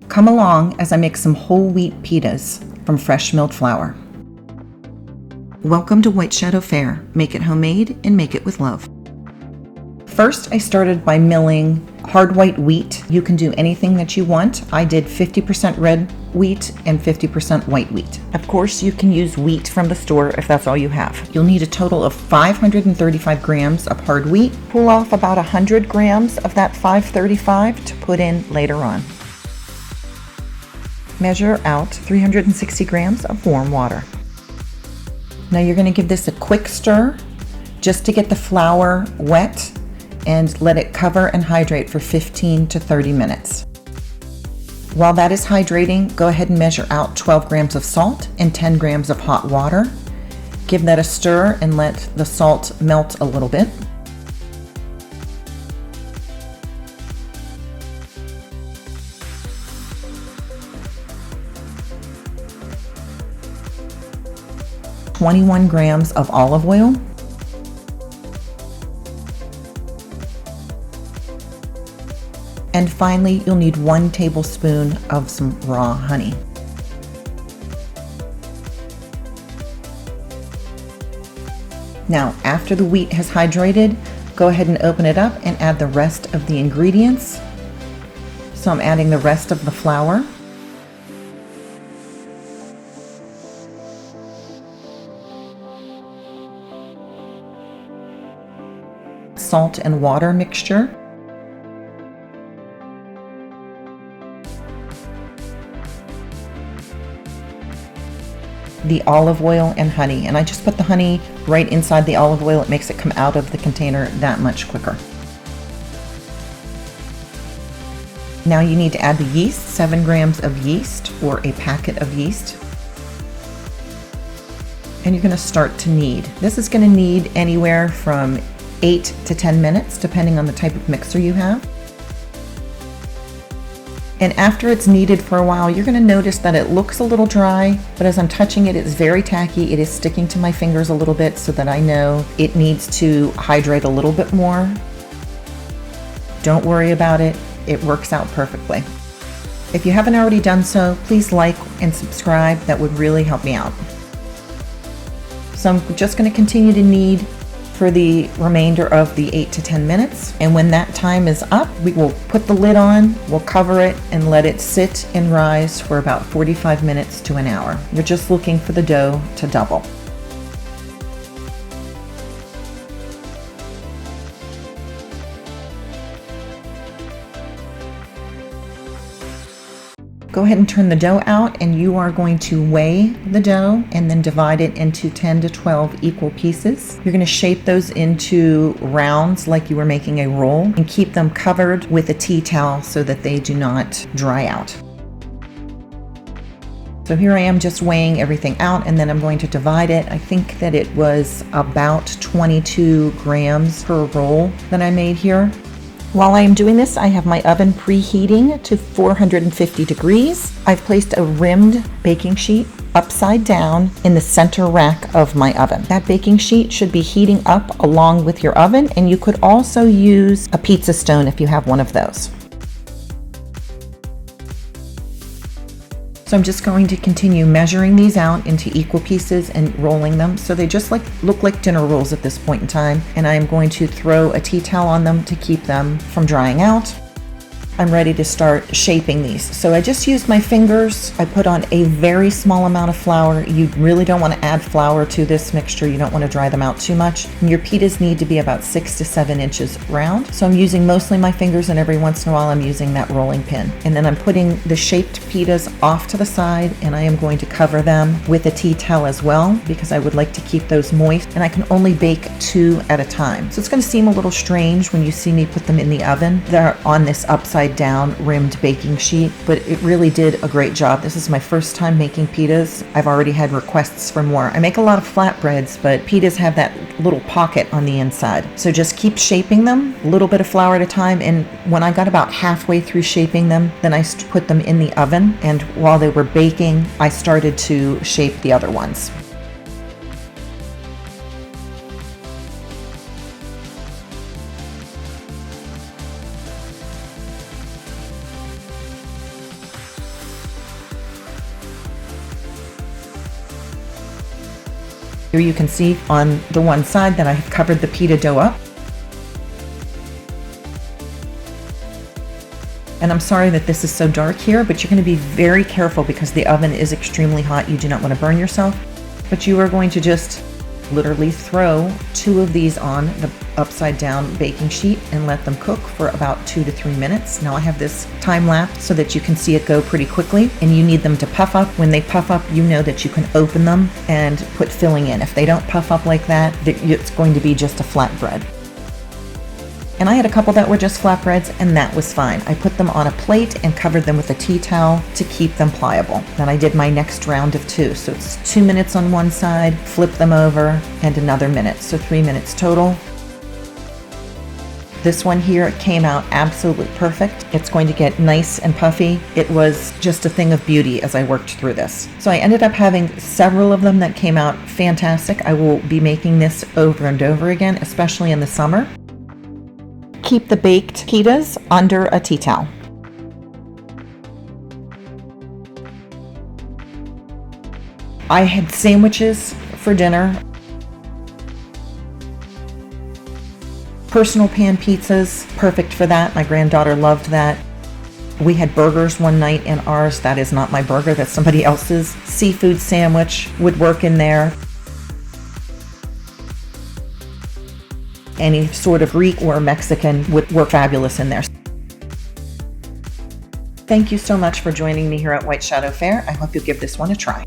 Come along as I make some whole wheat pitas from fresh milled flour. Welcome to White Shadow Fare. Make it homemade and make it with love. First, I started by milling hard white wheat. You can do anything that you want. I did 50% red wheat and 50% white wheat. Of course, you can use wheat from the store if that's all you have. You'll need a total of 535 grams of hard wheat. Pull off about 100 grams of that 535 to put in later on. Measure out 360 grams of warm water. Now you're going to give this a quick stir just to get the flour wet and let it cover and hydrate for 15 to 30 minutes. While that is hydrating, go ahead and measure out 12 grams of salt and 10 grams of hot water. Give that a stir and let the salt melt a little bit. "21 grams of olive oil, and finally, you'll need 1 tablespoon of some raw honey. Now, after the wheat has hydrated, go ahead and open it up and add the rest of the ingredients. So I'm adding the rest of the flour, salt and water mixture, the olive oil and honey. And I just put the honey right inside the olive oil. It makes it come out of the container that much quicker. Now you need to add the yeast, 7 grams of yeast or a packet of yeast. And you're going to start to knead. This is going to knead anywhere from 8 to 10 minutes, depending on the type of mixer you have. And after it's kneaded for a while, you're going to notice that it looks a little dry, but as I'm touching it, it's very tacky. It is sticking to my fingers a little bit so that I know it needs to hydrate a little bit more. Don't worry about it. It works out perfectly. If you haven't already done so, please like and subscribe. That would really help me out. So I'm just going to continue to knead for the remainder of the 8 to 10 minutes. And when that time is up, we will put the lid on, we'll cover it and let it sit and rise for about 45 minutes to an hour. You're just looking for the dough to double. Go ahead and turn the dough out, and you are going to weigh the dough and then divide it into 10 to 12 equal pieces. You're going to shape those into rounds like you were making a roll and keep them covered with a tea towel so that they do not dry out. So here I am just weighing everything out, and then I'm going to divide it. I think that it was about 22 grams per roll that I made here. While I am doing this, I have my oven preheating to 450 degrees. I've placed a rimmed baking sheet upside down in the center rack of my oven. That baking sheet should be heating up along with your oven, and you could also use a pizza stone if you have one of those. So I'm just going to continue measuring these out into equal pieces and rolling them so they just look like dinner rolls at this point in time. And I'm going to throw a tea towel on them to keep them from drying out. I'm ready to start shaping these. So I just used my fingers. I put on a very small amount of flour. You really don't want to add flour to this mixture. You don't want to dry them out too much. And your pitas need to be about 6 to 7 inches round. So I'm using mostly my fingers, and every once in a while I'm using that rolling pin. And then I'm putting the shaped pitas off to the side, and I am going to cover them with a tea towel as well because I would like to keep those moist, and I can only bake 2 at a time. So it's going to seem a little strange when you see me put them in the oven. They're on this upside down rimmed baking sheet, but it really did a great job. This is my first time making pitas. I've already had requests for more. I make a lot of flatbreads, but pitas have that little pocket on the inside. So just keep shaping them, a little bit of flour at a time, and when I got about halfway through shaping them, then I put them in the oven, and while they were baking, I started to shape the other ones. Here you can see on the one side that I have covered the pita dough up. And I'm sorry that this is so dark here, but you're going to be very careful because the oven is extremely hot. You do not want to burn yourself, but you are going to just literally throw 2 of these on the upside down baking sheet and let them cook for about 2 to 3 minutes. Now I have this time lapse so that you can see it go pretty quickly, and you need them to puff up. When they puff up, you know that you can open them and put filling in. If they don't puff up like that, it's going to be just a flatbread. And I had a couple that were just flatbreads, and that was fine. I put them on a plate and covered them with a tea towel to keep them pliable. Then I did my next round of 2. So it's 2 minutes on one side, flip them over, and another minute. So 3 minutes total. This one here came out absolutely perfect. It's going to get nice and puffy. It was just a thing of beauty as I worked through this. So I ended up having several of them that came out fantastic. I will be making this over and over again, especially in the summer. Keep the baked pitas under a tea towel. I had sandwiches for dinner. Personal pan pizzas, perfect for that. My granddaughter loved that. We had burgers one night in ours. That is not my burger, that's somebody else's. Seafood sandwich would work in there. Any sort of Greek or Mexican would work fabulous in there. Thank you so much for joining me here at White Shadow Fare. I hope you'll give this one a try.